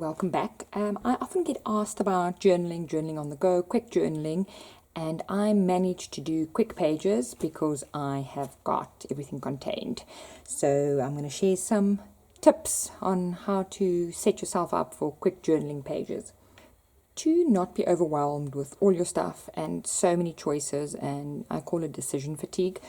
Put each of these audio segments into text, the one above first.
welcome back. I often get asked about journaling on the go, quick journaling, and I manage to do quick pages because I have got everything contained. So I'm going to share some tips on how to set yourself up for quick journaling pages. To not be overwhelmed with all your stuff and so many choices, and I call it decision fatigue.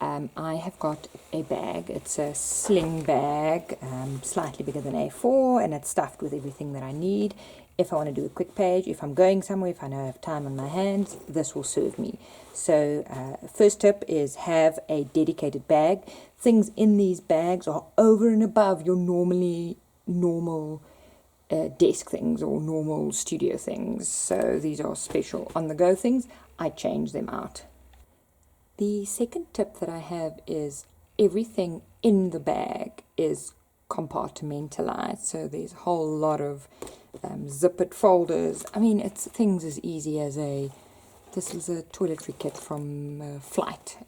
I have got a bag. It's a sling bag, slightly bigger than A4, and it's stuffed with everything that I need. If I want to do a quick page, if I'm going somewhere, if I know I have time on my hands, this will serve me. So first tip is have a dedicated bag. Things in these bags are over and above your normal desk things or normal studio things. So these are special on-the-go things. I change them out. The second tip that I have is everything in the bag is compartmentalized. So there's a whole lot of zippered folders. I mean, it's things as easy as this is a toiletry kit from a flight.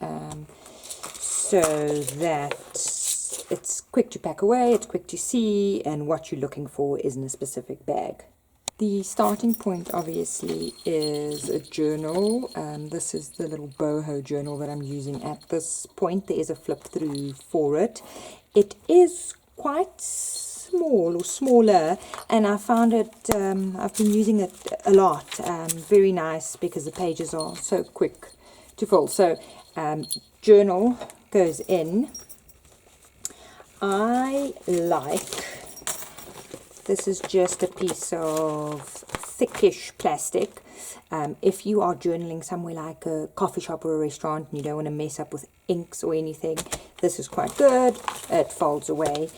So that it's quick to pack away, it's quick to see, and what you're looking for is in a specific bag. The starting point obviously is a journal. This is the little boho journal that I'm using at this point. There is a flip through for it. It is quite small or smaller, and I found it, I've been using it a lot. Very nice because the pages are so quick to fill. So journal goes in. This is just a piece of thickish plastic. If you are journaling somewhere like a coffee shop or a restaurant and you don't want to mess up with inks or anything, this is quite good. It folds away.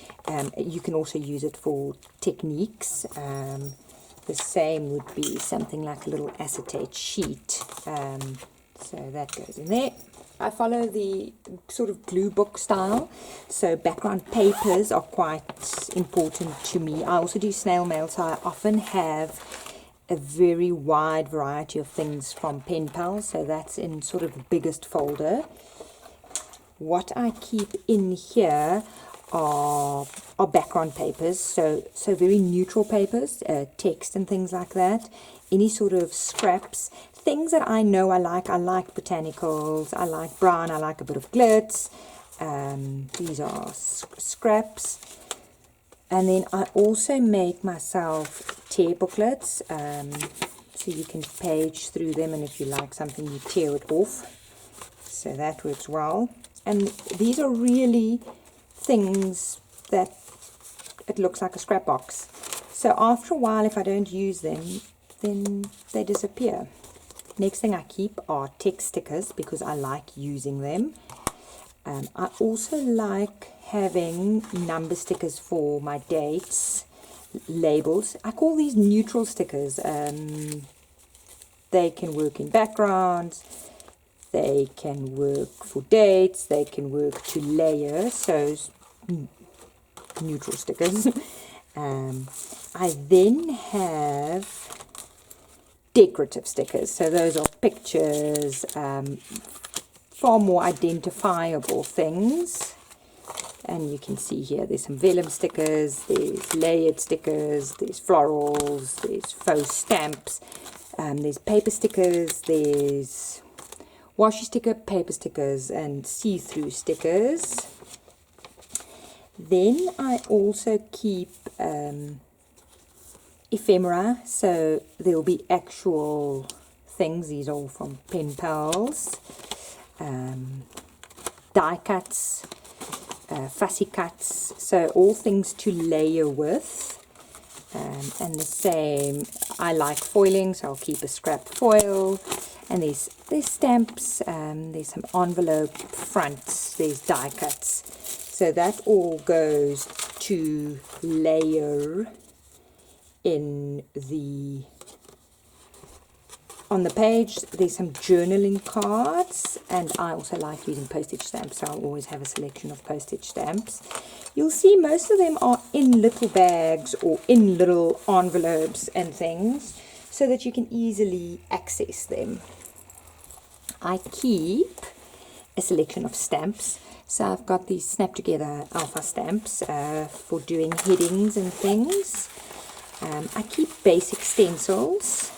You can also use it for techniques. The same would be something like a little acetate sheet. So that goes in there. I follow the sort of glue book style, so background papers are quite important to me. I also do snail mail, so I often have a very wide variety of things from pen pals, so that's in sort of the biggest folder. What I keep in here are background papers, so very neutral papers, text and things like that. Any sort of scraps, things that I know I like botanicals, I like brown, I like a bit of glitz. These are scraps. And then I also make myself tear booklets, so you can page through them, and if you like something you tear it off, so that works well. And these are really things that it looks like a scrap box, so after a while if I don't use them, then they disappear. Next thing I keep are text stickers because I like using them. I also like having number stickers for my dates, labels. I call these neutral stickers. They can work in backgrounds, they can work for dates, they can work to layer, so neutral stickers. I then have decorative stickers, so those are pictures, far more identifiable things. And you can see here there's some vellum stickers, there's layered stickers, there's florals, there's faux stamps, there's paper stickers, there's washi sticker, paper stickers, and see-through stickers. Then I also keep ephemera, so there will be actual things. These are all from pen pals. Die cuts, fussy cuts, so all things to layer with. And the same, I like foiling, so I'll keep a scrap foil. And there's stamps, there's some envelope fronts, there's die cuts, so that all goes to layer on the page. There's some journaling cards, and I also like using postage stamps, so I'll always have a selection of postage stamps. You'll see most of them are in little bags or in little envelopes and things, so that you can easily access them. I keep a selection of stamps, so I've got these snap together alpha stamps for doing headings and things. I keep basic stencils.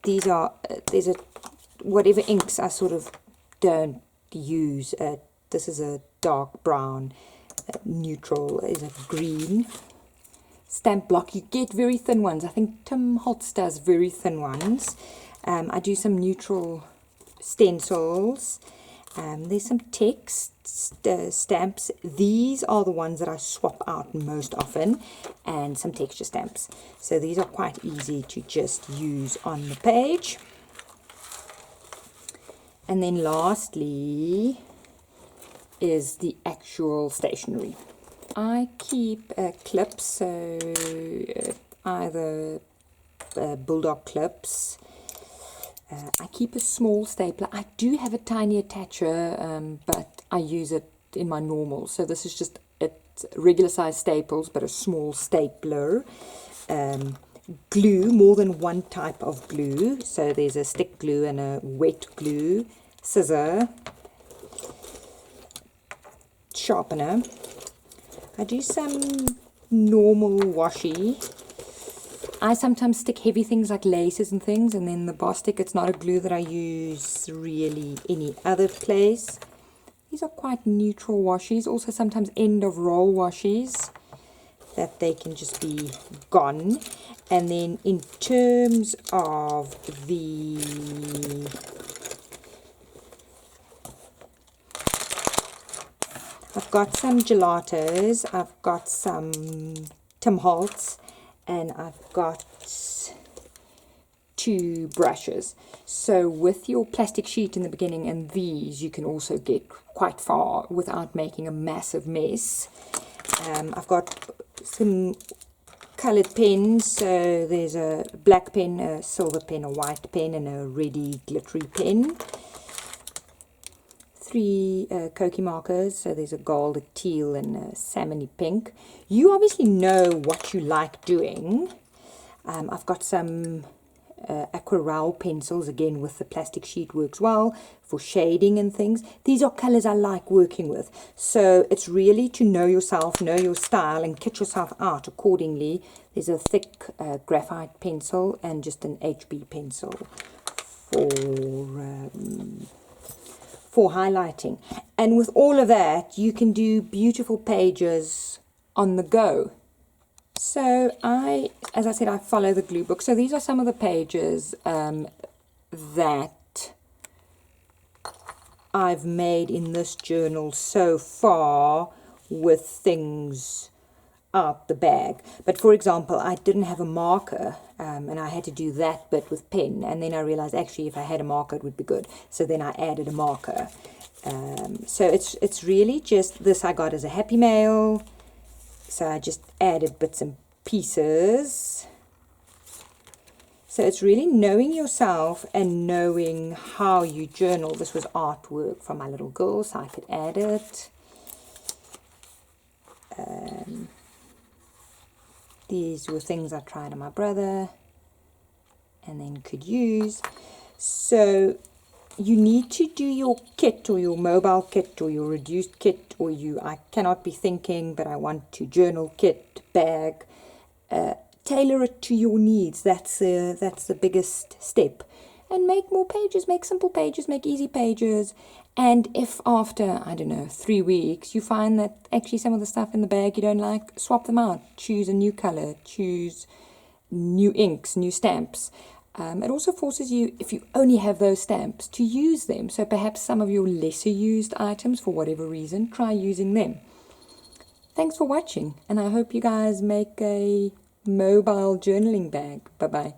These are, whatever inks I sort of don't use. This is a dark brown, neutral is a green. Stamp block, you get very thin ones. I think Tim Holtz does very thin ones. I do some neutral stencils. There's some text stamps. These are the ones that I swap out most often, and some texture stamps. So these are quite easy to just use on the page. And then lastly is the actual stationery. I keep clips, so either bulldog clips. I keep a small stapler. I do have a tiny attacher, but I use it in my normal. So this is just regular size staples, but a small stapler. Glue, more than one type of glue. So there's a stick glue and a wet glue. Scissor. Sharpener. I do some normal washi. I sometimes stick heavy things like laces and things, and then the Bostik, it's not a glue that I use really any other place. These are quite neutral washies. Also sometimes end of roll washies that they can just be gone. And then in terms of the I've got some gelatos, I've got some Tim Holtz, and I've got 2 brushes. So with your plastic sheet in the beginning and these, you can also get quite far without making a massive mess. I've got some colored pens. So there's a black pen, a silver pen, a white pen, and a reddy glittery pen. 3 Koki markers, so there's a gold, a teal, and a salmony pink. You obviously know what you like doing. I've got some aquarelle pencils, again with the plastic sheet works well for shading and things. These are colors I like working with. So it's really to know yourself, know your style, and kit yourself out accordingly. There's a thick graphite pencil and just an HB pencil for highlighting. And with all of that, you can do beautiful pages on the go. So as I said, I follow the glue book. So these are some of the pages that I've made in this journal so far with things out the bag. But for example, I didn't have a marker, and I had to do that bit with pen, and then I realized actually if I had a marker it would be good, so then I added a marker. So it's really just this I got as a Happy Mail, so I just added bits and pieces. So it's really knowing yourself and knowing how you journal. This was artwork from my little girl, so I could add it. These were things I tried on my brother and then could use. So you need to do your kit or your mobile kit or your reduced kit, or I cannot be thinking, but I want to journal kit, bag. Tailor it to your needs. That's the biggest step. And make more pages, make simple pages, make easy pages. And if after, I don't know, 3 weeks, you find that actually some of the stuff in the bag you don't like, swap them out. Choose a new color, choose new inks, new stamps. It also forces you, if you only have those stamps, to use them. So perhaps some of your lesser used items, for whatever reason, try using them. Thanks for watching, and I hope you guys make a mobile journaling bag. Bye-bye.